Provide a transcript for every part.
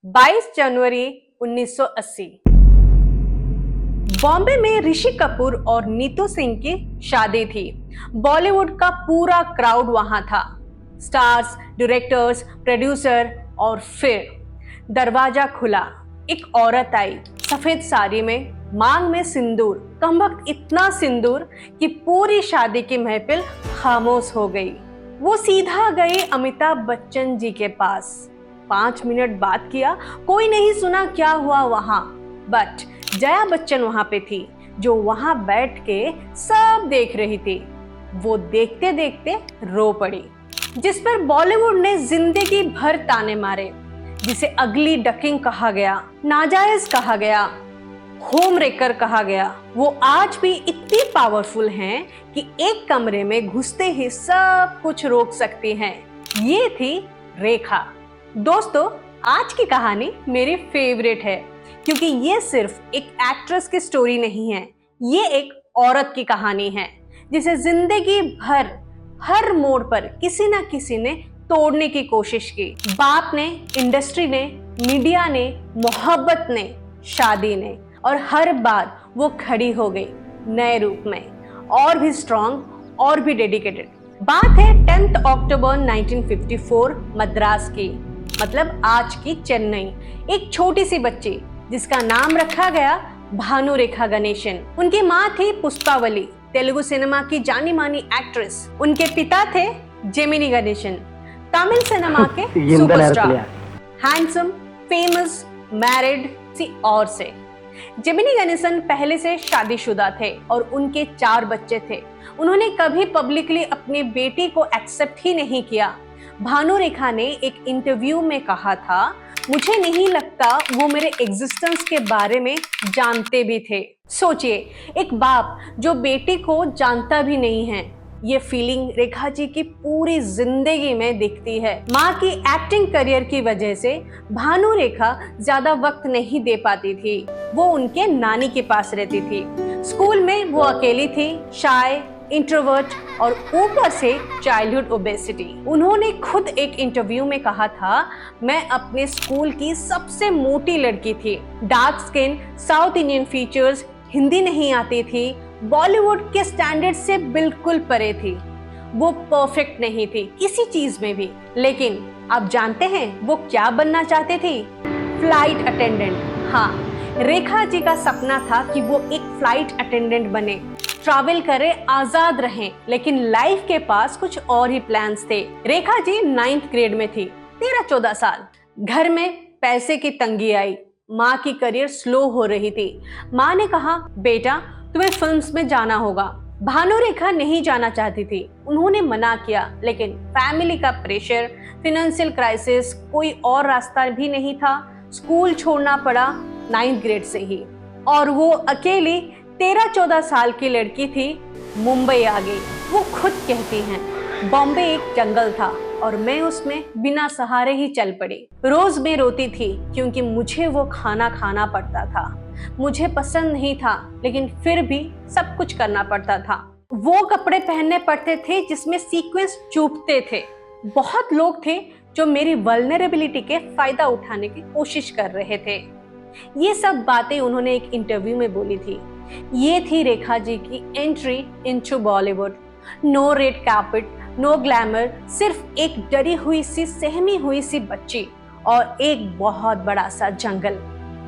22 जनवरी 1980 बॉम्बे में ऋषि कपूर और नीतू सिंह की शादी थी। बॉलीवुड का पूरा क्राउड वहां था, स्टार्स, डायरेक्टर्स, प्रोड्यूसर। और फिर दरवाजा खुला, एक औरत आई सफेद साड़ी में, मांग में सिंदूर, कमबख्त इतना सिंदूर कि पूरी शादी की महफिल खामोश हो गई। वो सीधा गई अमिताभ बच्चन जी के पास। 5 मिनट बात किया, कोई नहीं सुना क्या हुआ वहां, बट जया बच्चन वहां पे थी, जो वहां बैठ के सब देख रही थी। वो देखते देखते रो पड़ी, जिस पर बॉलीवुड ने जिंदगी भर ताने मारे, जिसे अगली डकिंग कहा गया, नाजायज कहा गया, होम रेकर कहा गया। वो आज भी इतनी पावरफुल हैं कि एक कमरे में घुसते ही सब कुछ रोक सकती हैं। ये थी रेखा। दोस्तों, आज की कहानी मेरी फेवरेट है, क्योंकि ये सिर्फ एक एक्ट्रेस की स्टोरी नहीं है, ये एक औरत की कहानी है, जिसे जिंदगी भर हर मोड़ पर किसी ना किसी ने तोड़ने की कोशिश की। बाप ने, इंडस्ट्री ने, मीडिया ने, मोहब्बत ने, शादी ने, और हर बार वो खड़ी हो गई नए रूप में, और भी स्ट्रॉन्ग और भी डेडिकेटेड। बात है 10 अक्टूबर 1954 मद्रास की, मतलब आज की चेन्नई। एक छोटी सी बच्ची जिसका नाम रखा गया भानु रेखा गणेशन। उनकी माँ थी पुष्पावली, तेलुगु सिनेमा की जानी मानी एक्ट्रेस। उनके पिता थे जेमिनी गणेशन, तमिल सिनेमा के सुपरस्टार, हैंडसम, फेमस, मैरिड सी और से। जेमिनी गणेशन पहले से शादीशुदा थे और उनके 4 बच्चे थे। उन्होंने कभी पब्लिकली अपनी बेटी को एक्सेप्ट ही नहीं किया। भानु रेखा ने एक इंटरव्यू में कहा था, मुझे नहीं लगता वो मेरे एग्जिस्टेंस के बारे में जानते भी थे। सोचिए, एक बाप जो बेटी को जानता भी नहीं है। ये फीलिंग रेखा जी की पूरी जिंदगी में दिखती है। माँ की एक्टिंग करियर की वजह से भानु रेखा ज्यादा वक्त नहीं दे पाती थी। वो उनके नानी के पास रहती थी। स्कूल में वो अकेली थी, शाय, इंट्रोवर्ट, और ऊपर से चाइल्डहुड ओबेसिटी। उन्होंने खुद एक इंटरव्यू में कहा था, मैं अपने स्कूल की सबसे मोटी लड़की थी, dark skin, south Indian features, Hindi नहीं आती थी, बॉलीवुड के स्टैंडर्ड से बिल्कुल परे थी। वो परफेक्ट नहीं थी किसी चीज में भी। लेकिन आप जानते हैं वो क्या बनना चाहते थे? Flight attendant. हाँ, रेखा जी का सपना था कि वो एक फ्लाइट अटेंडेंट बने, ट्रैवल करे, आजाद रहें। लेकिन लाइफ के पास कुछ और ही प्लान्स थे। रेखा जी 9th ग्रेड में थी, 13-14 साल। घर में पैसे की तंगी आई, माँ की करियर स्लो हो रही थी। माँ ने कहा, बेटा तुम्हें फिल्म्स में जाना होगा। भानु रेखा नहीं जाना चाहती थी, उन्होंने मना किया। लेकिन फैमिली का प्रेशर, फाइनेंशियल क्राइसिस, कोई और रास्ता भी नहीं था। स्कूल छोड़ना पड़ा 9th ग्रेड से ही, और वो अकेली 13-14 साल की लड़की थी, मुंबई आ गई। वो खुद कहती हैं, बॉम्बे एक जंगल था और मैं उसमें बिना सहारे ही चल पड़ी। रोज मैं रोती थी क्योंकि मुझे वो खाना खाना पड़ता था। मुझे पसंद नहीं था, लेकिन फिर भी सब कुछ करना पड़ता था। वो कपड़े पहनने पड़ते थे जिसमें सीक्वेंस चुभते थे। बहुत लोग थे जो मेरी वल्नरेबिलिटी के फायदा उठाने की कोशिश कर रहे थे। ये सब बातें उन्होंने एक इंटरव्यू में बोली थी। ये थी रेखा जी की entry into Bollywood. No red carpet, no glamour, सिर्फ एक डरी हुई सी, सहमी हुई सी बच्ची और एक बहुत बड़ा सा जंगल।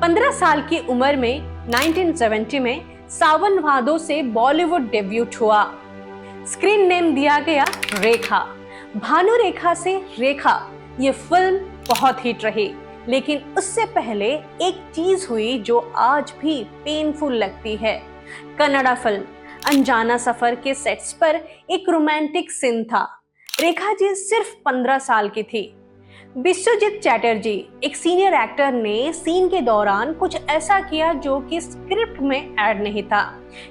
15 साल की उम्र में 1970 में सावन भादो से बॉलीवुड डेब्यूट हुआ। स्क्रीन नेम दिया गया रेखा। भानु रेखा से रेखा, ये फिल्म बहुत हिट रही। लेकिन उससे पहले एक चीज हुई जो आज भी पेनफुल लगती है। कन्नड़ा फिल्म अनजाना सफर के सेट्स पर एक रोमांटिक सीन था। रेखा जी सिर्फ 15 साल की थी। विश्वजीत चैटर्जी, एक सीनियर एक्टर, ने सीन के दौरान कुछ ऐसा किया जो कि स्क्रिप्ट में ऐड नहीं था।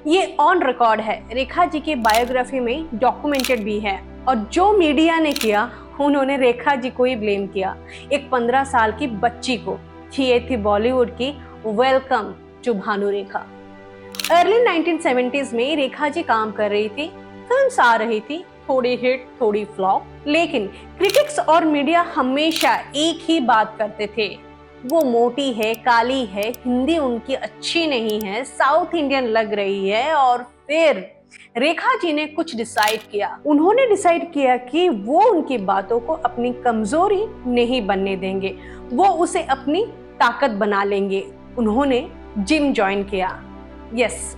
ये ऑन रिकॉर्ड है, रेखा जी की बायोग्राफी में डॉक्यूमेंटेड भी है। और जो मीडिया ने किया, उन्होंने रेखा जी को ही ब्लेम किया, एक 15 साल की बच्ची को। ये थी बॉलीवुड की welcome to Bhanu Rekha. Early 1970s में रेखा जी काम कर रही थी, फिल्म्स आ रही थी, थोड़ी हिट थोड़ी फ्लॉप। लेकिन क्रिटिक्स और मीडिया हमेशा एक ही बात करते थे, वो मोटी है, काली है, हिंदी उनकी अच्छी नहीं है, साउथ इंडियन लग रही है। और फिर रेखा जी ने कुछ डिसाइड किया। उन्होंने डिसाइड किया कि वो उनकी बातों को अपनी कमजोरी नहीं बनने देंगे, वो उसे अपनी ताकत बना लेंगे। उन्होंने जिम ज्वाइन किया। यस,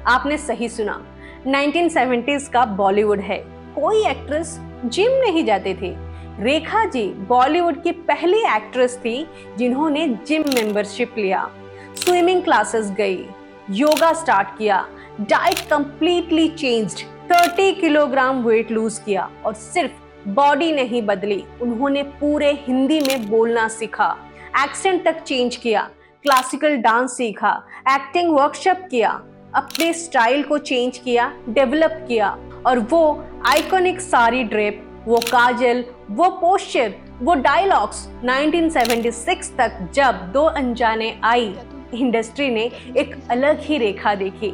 आपने सही सुना, 1970s का बॉलीवुड है। कोई एक्ट्रेस जिम नहीं जाती थी। रेखा जी बॉलीवुड की पहली एक्ट्रेस थी जिन्होंने जिम मेंबरशिप लिया, स्विमिंग क्लासेस गई, योगा स्टार्ट किया, diet completely changed, 30 kilogram weight lose किया। और सिर्फ बॉडी नहीं बदली, उन्होंने पूरे हिंदी में बोलना सीखा, एक्सेंट तक चेंज किया, क्लासिकल डांस सीखा, एक्टिंग वर्कशॉप किया, अपने स्टाइल को चेंज किया, डेवलप किया। और वो आइकॉनिक साड़ी ड्रेप, वो काजल, वो पोस्चर, वो डायलॉग्स 1976 तक जब दो अनजाने आई, इंडस्ट्री ने एक अलग ही रेखा देखी।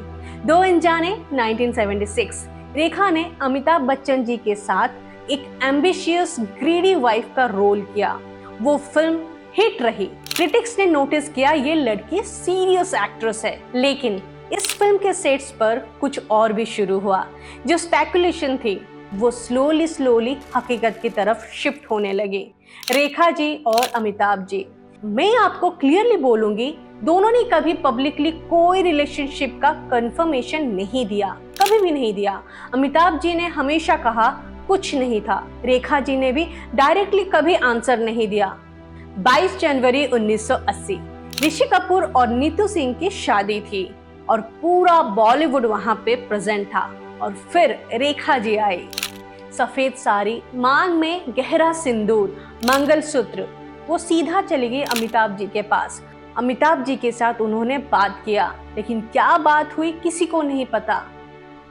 दो अनजाने 1976, रेखा ने अमिताभ बच्चन जी के साथ एक एम्बिशियस ग्रीडी वाइफ का रोल किया। वो फिल्म हिट रही। क्रिटिक्स ने नोटिस किया ये लड़की सीरियस एक्ट्रेस है। लेकिन इस फिल्म के सेट्स पर कुछ और भी शुरू हुआ। जो स्पेकुलेशन थी वो स्लोली हकीकत की तरफ शिफ्ट होने लगी। रेखा जी और अमिताभ जी, मैं आपको क्लियरली बोलूंगी, दोनों ने कभी पब्लिकली कोई रिलेशनशिप का कंफर्मेशन नहीं दिया, कभी भी नहीं दिया। अमिताभ जी ने हमेशा कहा कुछ नहीं था। रेखा जी ने भी डायरेक्टली कभी आंसर नहीं दिया। 22 जनवरी 1980 ऋषि कपूर और नीतू सिंह की शादी थी और पूरा बॉलीवुड वहां पे प्रेजेंट था। और फिर रेखा जी आई, सफेद साड़ी, मांग में गहरा सिंदूर, मंगलसूत्र। वो सीधा चली गई अमिताभ जी के पास। अमिताभ जी के साथ उन्होंने बात किया, लेकिन क्या बात हुई किसी को नहीं पता।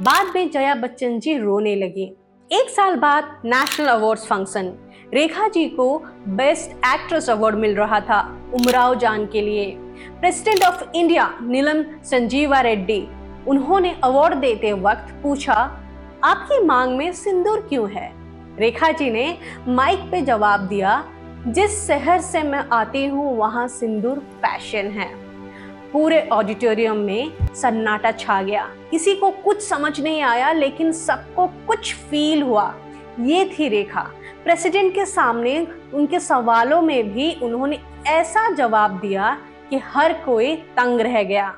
बाद में जया बच्चन जी रोने लगी। एक साल बाद national awards function, Rekha ji को बेस्ट एक्ट्रेस अवार्ड मिल रहा था उमराव जान के लिए। President of India Neelam Sanjiva Reddy, उन्होंने अवार्ड देते वक्त पूछा, आपकी मांग में सिंदूर क्यों है? रेखा जी ने माइक पे जवाब दिया, जिस शहर से मैं आती हूँ वहाँ सिंदूर फैशन है। पूरे ऑडिटोरियम में सन्नाटा छा गया। किसी को कुछ समझ नहीं आया, लेकिन सबको कुछ फील हुआ। ये थी रेखा। प्रेसिडेंट के सामने उनके सवालों में भी उन्होंने ऐसा जवाब दिया कि हर कोई तंग रह गया।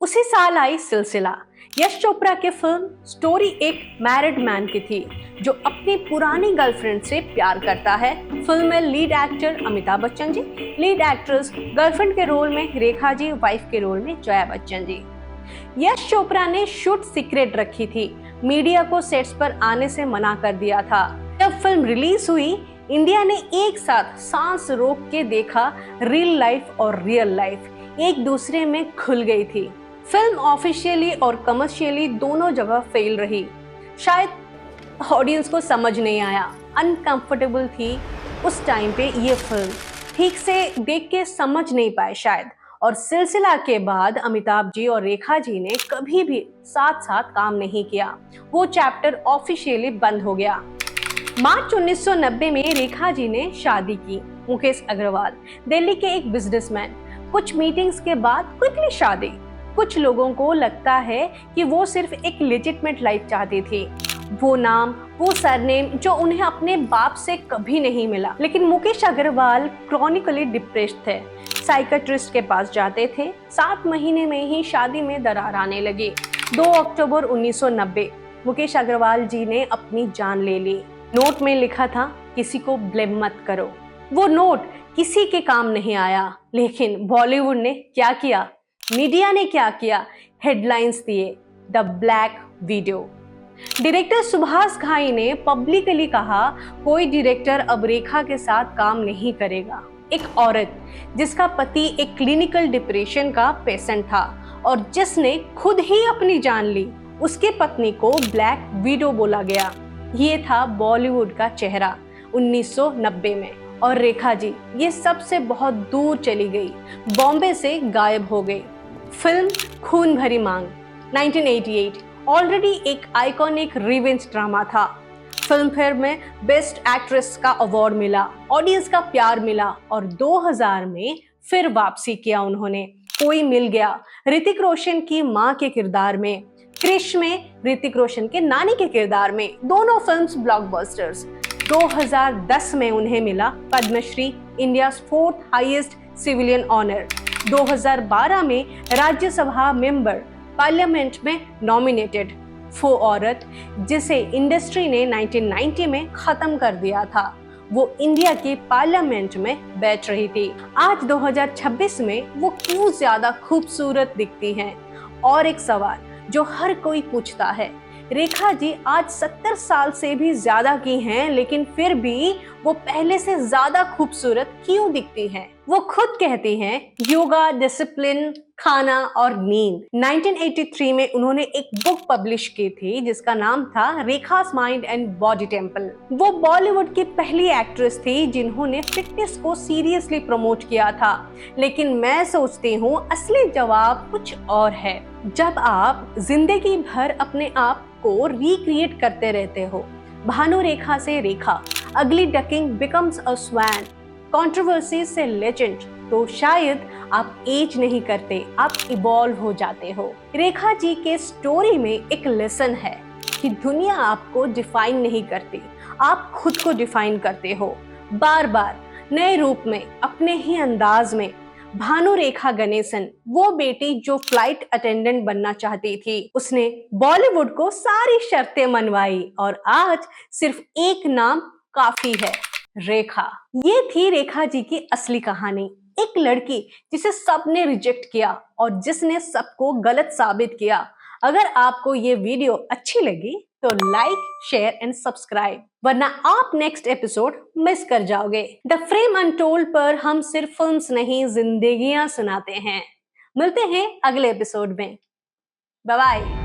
उसी साल आई सिलसिला। यश चोपड़ा की फिल्म स्टोरी एक मैरिड मैन की थी जो अपनी पुरानी गर्लफ्रेंड से प्यार करता है। फिल्म में lead actor Amitabh Bachchan ji, lead actress girlfriend के रोल में रेखा जी, वाइफ के रोल में जया बच्चन जी। यश चोपड़ा ने शूट सीक्रेट रखी थी, मीडिया को सेट्स पर आने से मना कर दिया था। जब फिल्म रिलीज हुई, इंडिया ने एक साथ सांस रोक के देखा। रियल लाइफ और रियल लाइफ एक दूसरे में खुल गई थी। फिल्म ऑफिशियली और कमर्शियली दोनों जगह फेल रही। शायद ऑडियंस को समझ नहीं आया, अनकंफर्टेबल थी उस टाइम पे ये फिल्म, ठीक से देख के समझ नहीं पाए शायद। और सिलसिला के बाद अमिताभ जी और रेखा जी ने कभी भी साथ साथ काम नहीं किया। वो चैप्टर ऑफिशियली बंद हो गया। मार्च 1990 में रेखा जी ने शादी की। मुकेश अग्रवाल, दिल्ली के एक बिजनेसमैन। कुछ मीटिंग्स के बाद क्विकली शादी। कुछ लोगों को लगता है कि वो सिर्फ एक लेजिटमेट लाइफ चाहती थी, वो नाम, वो सरनेम जो उन्हें अपने बाप से कभी नहीं मिला। लेकिन मुकेश अग्रवाल क्रॉनिकली डिप्रेस्ड थे, साइकेट्रिस्ट के पास जाते थे। 7 महीने में ही शादी में दरार आने लगी। 2 अक्टूबर 1990 मुकेश अग्रवाल जी ने अपनी जान ले ली। नोट में लिखा था, किसी को ब्लेम मत करो। वो नोट किसी के काम नहीं आया, लेकिन बॉलीवुड ने क्या किया, मीडिया ने क्या किया, हेडलाइंस दिए, the black video. Director Subhash घाई ने पब्लिकली कहा, कोई डायरेक्टर अब रेखा के साथ काम नहीं करेगा। एक औरत जिसका पति एक क्लिनिकल डिप्रेशन का पेशेंट था और जिसने खुद ही अपनी जान ली, उसके पत्नी को ब्लैक वीडियो बोला गया। ये था बॉलीवुड का चेहरा 1990 में। और रेखा जी ये सबसे बहुत दूर चली गई, बॉम्बे से गायब हो गई। फिल्म खून भरी मांग 1988 ऑलरेडी एक आइकॉनिक रिवेंज ड्रामा था। फिल्म फेयर में बेस्ट एक्ट्रेस का अवार्ड मिला, ऑडियंस का प्यार मिला और 2000 में फिर वापसी किया उन्होंने कोई मिल गया ऋतिक रोशन की मां के किरदार में, क्रिश में ऋतिक रोशन के नानी के किरदार में। दोनों फिल्म्स ब्लॉकबस्टर्स। 2010 में उन्हें मिला Padma Shri, India fourth highest civilian honour. 2012 में राज्यसभा मेंबर पार्लियामेंट में नॉमिनेटेड। वो औरत जिसे इंडस्ट्री ने 1990 में खत्म कर दिया था, वो इंडिया की पार्लियामेंट में बैठ रही थी। आज 2026 में वो क्यों ज्यादा खूबसूरत दिखती हैं? और एक सवाल जो हर कोई पूछता है, रेखा जी आज 70 साल से भी ज्यादा की हैं, लेकिन फिर भी वो पहले से ज्यादा खूबसूरत क्यों दिखती हैं? वो खुद कहती हैं योगा, डिसिप्लिन, खाना और नींद। 1983 में उन्होंने एक बुक पब्लिश की थी जिसका नाम था रेखास माइंड एंड बॉडी टेम्पल। वो बॉलीवुड की पहली एक्ट्रेस थी जिन्होंने फिटनेस को सीरियसली प्रमोट किया था। लेकिन मैं सोचती हूँ असली जवाब कुछ और है। जब आप जिंदगी भर अपने आप को रिक्रिएट करते रहते हो, भानु रेखा से रेखा, अगली ducking becomes a swan, controversy से लेजेंड, तो शायद आप एज नहीं करते, आप इवॉल्व हो जाते हो। रेखा जी के स्टोरी में एक लेसन है कि दुनिया आपको डिफाइन नहीं करती, आप खुद को डिफाइन करते हो। बार बार नए रूप में, अपने ही अंदाज में। भानु रेखा गणेशन, वो बेटी जो फ्लाइट अटेंडेंट बनना चाहती थी, उसने बॉलीवुड को सारी शर्तें मनवाई और आज सिर्फ एक नाम काफी है, रेखा। ये थी रेखा जी की असली कहानी। एक लड़की जिसे सबने रिजेक्ट किया और जिसने सबको गलत साबित किया। अगर आपको ये वीडियो अच्छी लगी तो लाइक, शेयर एंड सब्सक्राइब, वरना आप नेक्स्ट एपिसोड मिस कर जाओगे। द फ्रेम अनटोल्ड पर हम सिर्फ फिल्म्स नहीं, जिंदगियां सुनाते हैं। मिलते हैं अगले एपिसोड में। Bye bye.